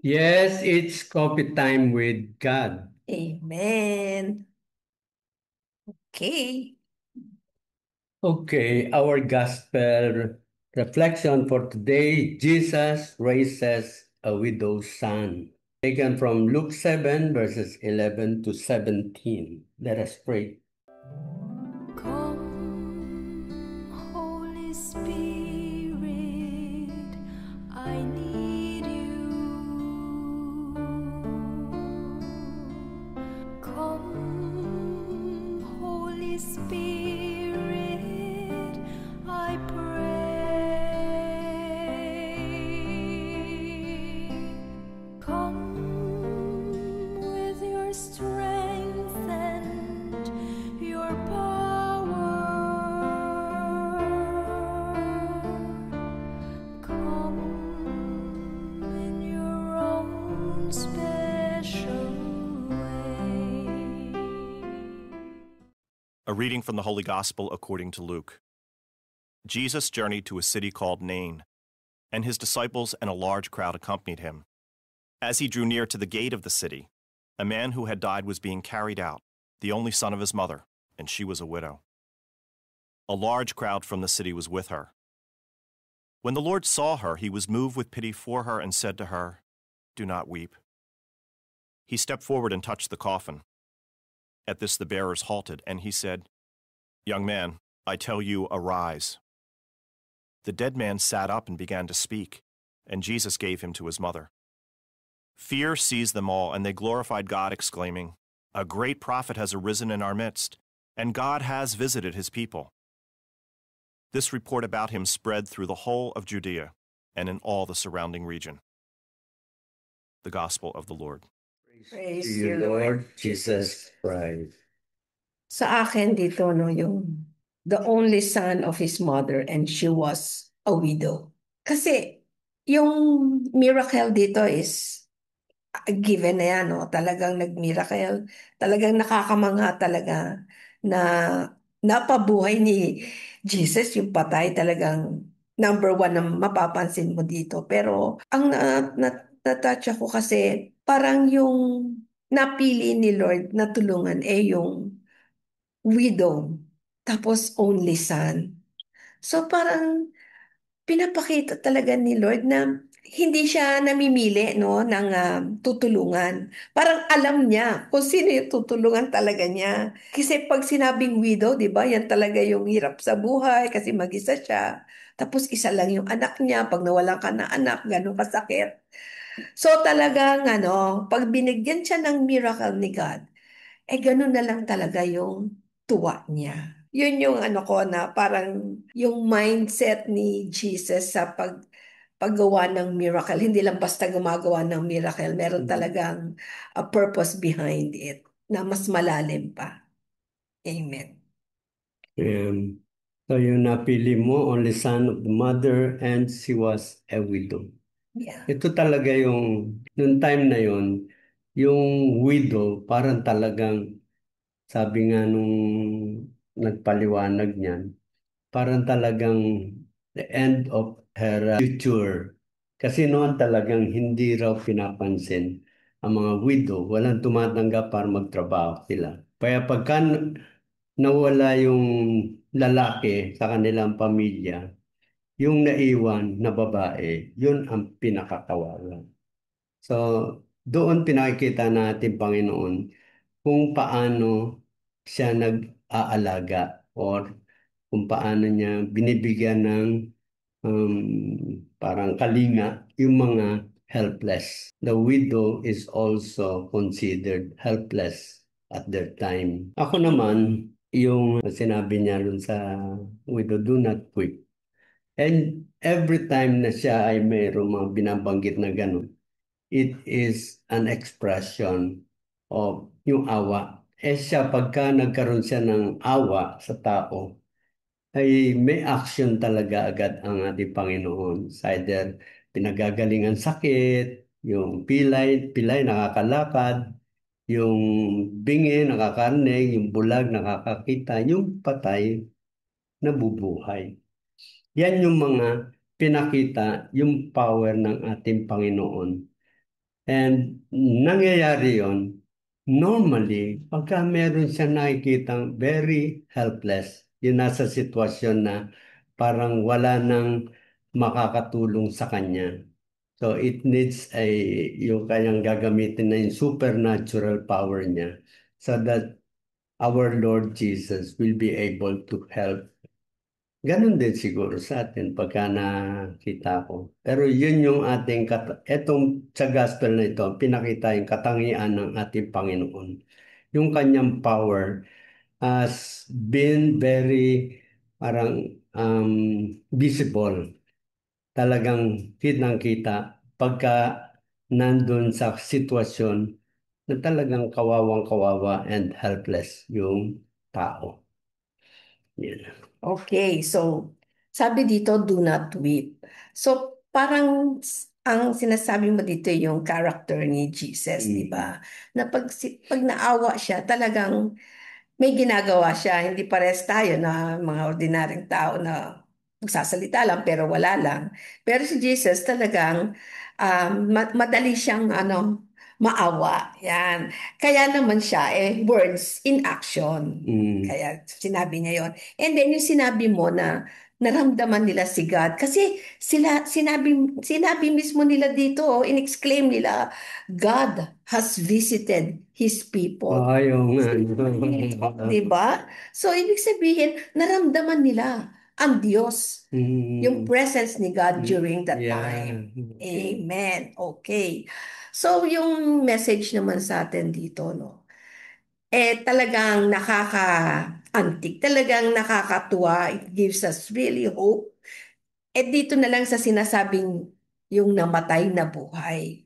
Yes, it's coffee time with God. Amen. Okay. Okay, our gospel reflection for today, Jesus raises a widow's son. Taken from Luke 7, verses 11 to 17. Let us pray. Come, Holy Spirit, I need you. Come, Holy Spirit, I pray. Come with your strength and your power. Come in your own special way. A reading from the Holy Gospel according to Luke. Jesus journeyed to a city called Nain, and his disciples and a large crowd accompanied him. As he drew near to the gate of the city, a man who had died was being carried out, the only son of his mother, and she was a widow. A large crowd from the city was with her. When the Lord saw her, he was moved with pity for her and said to her, "Do not weep." He stepped forward and touched the coffin. At this the bearers halted, and he said, "Young man, I tell you, arise." The dead man sat up and began to speak, and Jesus gave him to his mother. Fear seized them all, and they glorified God, exclaiming, "A great prophet has arisen in our midst, and God has visited his people." This report about him spread through the whole of Judea and in all the surrounding region. The Gospel of the Lord. To Praise you, you, Lord. Lord Jesus Christ. Sa akin dito, no, yung the only son of his mother and she was a widow. Kasi yung miracle dito is given na yan, no? Talagang nag-miracle. Talagang nakakamangha talaga na napabuhay ni Jesus yung patay. Talagang number one na mapapansin mo dito. Pero ang na-touch ako kasi parang yung napili ni Lord na tulungan yung widow. Tapos only son. So parang pinapakita talaga ni Lord na hindi siya namimili no ng tutulungan. Parang alam niya kung sino yung tutulungan talaga niya. Kasi pag sinabing widow, 'di ba? Yan talaga yung hirap sa buhay kasi mag-isa siya. Tapos isa lang yung anak niya, pag nawalan ka na anak, ganun kasakit. So talagang pag binigyan siya ng miracle ni God, ganun na lang talaga yung tuwa niya. Yun yung ko na parang yung mindset ni Jesus sa paggawa ng miracle. Hindi lang basta gumagawa ng miracle. Meron talagang a purpose behind it na mas malalim pa. Amen. Um, so yung napili mo, only son of the mother, and she was a widow. Yeah. Ito talaga nung time na yung widow, parang talagang, sabi nga nung nagpaliwanag niyan, parang talagang the end of her future. Kasi noon talagang hindi raw pinapansin ang mga widow, walang tumatanggap para magtrabaho sila. Kaya pagka nawala yung lalaki sa kanilang pamilya, yung naiwan na babae, yun ang pinakakawalan. So, doon pinakikita natin, Panginoon, kung paano siya nag-aalaga or kung paano niya binibigyan ng parang kalinga yung mga helpless. The widow is also considered helpless at their time. Ako naman, yung sinabi niya dun sa widow, do not quit. And every time na siya ay mayroong mga binabanggit na gano'n, it is an expression of yung awa. Siya, pagka nagkaroon siya ng awa sa tao, ay may action talaga agad ang ating Panginoon. Sa either pinagagalingan sakit, yung pilay nakakalakad, yung bingi nakakarinig, yung bulag nakakakita, yung patay nabubuhay. Yan yung mga pinakita, yung power ng ating Panginoon And nangyayari yon normally pagka meron siyang nakikitang very helpless, yung nasa sitwasyon na parang wala nang makakatulong sa kanya. So it needs yung kanyang gagamitin na yung supernatural power niya so that our Lord Jesus will be able to help. Ganon din siguro sa atin pagka nakita ko. Pero yun yung ating, etong sa gospel na ito, pinakita yung katangian ng ating Panginoon. Yung kanyang power has been very parang visible. Talagang kitang-kita pagka nandun sa sitwasyon na talagang kawawang-kawawa and helpless yung tao. Yan. Okay, so sabi dito, do not weep. So parang ang sinasabi mo dito yung character ni Jesus, di ba? Na pag naawa siya, talagang may ginagawa siya. Hindi pares tayo na mga ordinaryong tao na magsasalita lang pero wala lang. Pero si Jesus talagang madali siyang maawa. Yan. Kaya naman siya words in action. Mm. Kaya sinabi niya yon. And then yung sinabi mo na naramdaman nila si God. Kasi sinabi mismo nila dito, in-exclaim nila, God has visited His people. Yung Di ba? So, ibig sabihin, naramdaman nila ang Diyos, yung presence ni God during that time. Okay. Amen. Okay. So, yung message naman sa atin dito, no? Talagang nakaka-antig, talagang nakakatuwa. It gives us really hope. Dito na lang sa sinasabing yung namatay na buhay.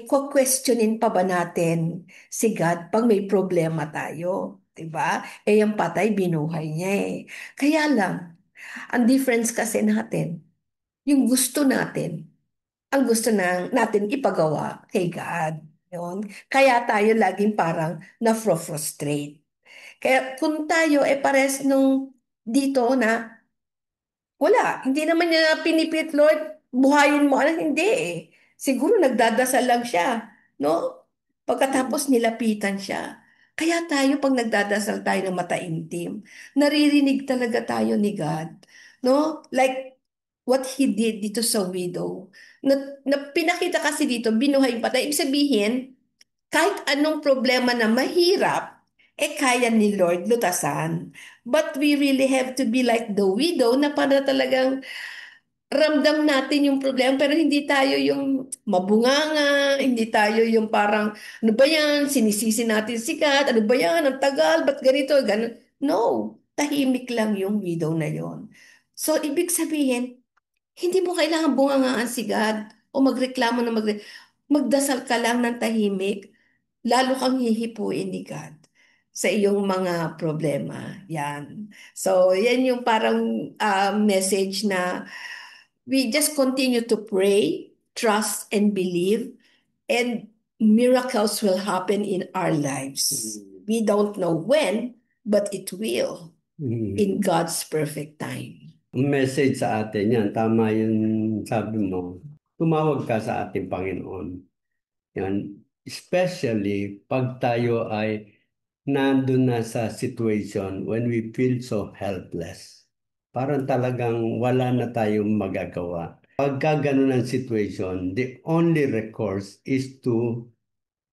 Questionin pa ba natin si God pag may problema tayo? Diba? Yung patay, binuhay niya eh. Kaya lang, ang difference kasi natin, yung gusto natin, ang gusto natin ipagawa kay God. Yun. Kaya tayo laging parang na-frustrate. Kaya kung tayo pares nung dito na wala, hindi naman niya pinipit, Lord, buhayin mo. Hindi eh. Siguro nagdadasal lang siya, no? Pagkatapos nilapitan siya. Kaya tayo, pag nagdadasal tayo ng mataimtim, naririnig talaga tayo ni God. No? Like what He did dito sa widow. Na pinakita kasi dito, binuhay pa tayo. Ibig sabihin, kahit anong problema na mahirap, kaya ni Lord lutasan. But we really have to be like the widow na para talagang ramdam natin yung problema pero hindi tayo yung mabunganga, hindi tayo yung parang, ano ba yan, sinisisi natin sikat, ano ba yan, ang tagal, ba't ganito, ganun. No, tahimik lang yung widow na yon. So, ibig sabihin, hindi mo kailangan bungangaan si God o magreklamo na magdasal ka lang ng tahimik, lalo kang hihipuin ni God sa iyong mga problema. Yan. So, yan yung parang message na we just continue to pray, trust, and believe, and miracles will happen in our lives. We don't know when, but it will in God's perfect time. Ang message sa atin yan, tama yung sabi mo, tumawag ka sa ating Panginoon. Yan. Especially pag tayo ay nandun na sa situation when we feel so helpless. Parang talagang wala na tayong magagawa. Pagka ganun ang situation, the only recourse is to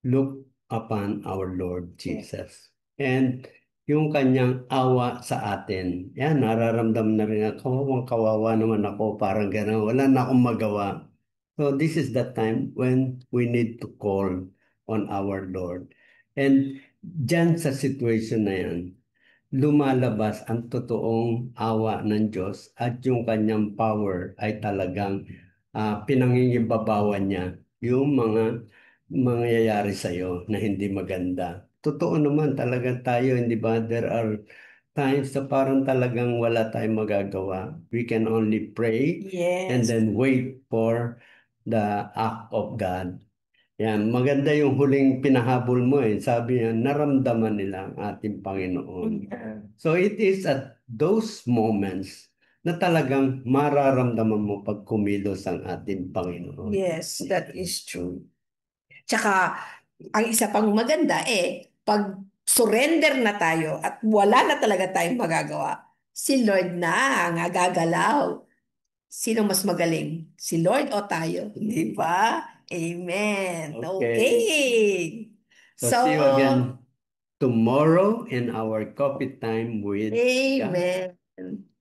look upon our Lord Jesus. And yung kanyang awa sa atin, yan, nararamdaman na rin ako, kawawang-kawawa naman ako, parang gano'n, wala na akong magawa. So this is the time when we need to call on our Lord. And dyan sa situation na yan, lumalabas ang totoong awa ng Diyos at yung kanyang power ay talagang pinangingibabawan niya yung mga mangyayari sa iyo na hindi maganda. Totoo naman talaga tayo, hindi ba? There are times na parang talagang wala tayong magagawa. We can only pray and Yes. then wait for the act of God. Yan, maganda yung huling pinahabol mo eh. Sabi niya, naramdaman nila ang ating Panginoon. So it is at those moments na talagang mararamdaman mo pag kumilos ang ating Panginoon. Yes, that is true. Tsaka, ang isa pang maganda pag surrender na tayo at wala na talaga tayong magagawa, si Lord na ang gagalaw. Sino mas magaling? Si Lord o tayo? Di ba? Amen. Okay. Okay. So So, see you again tomorrow in our coffee time with God. amen.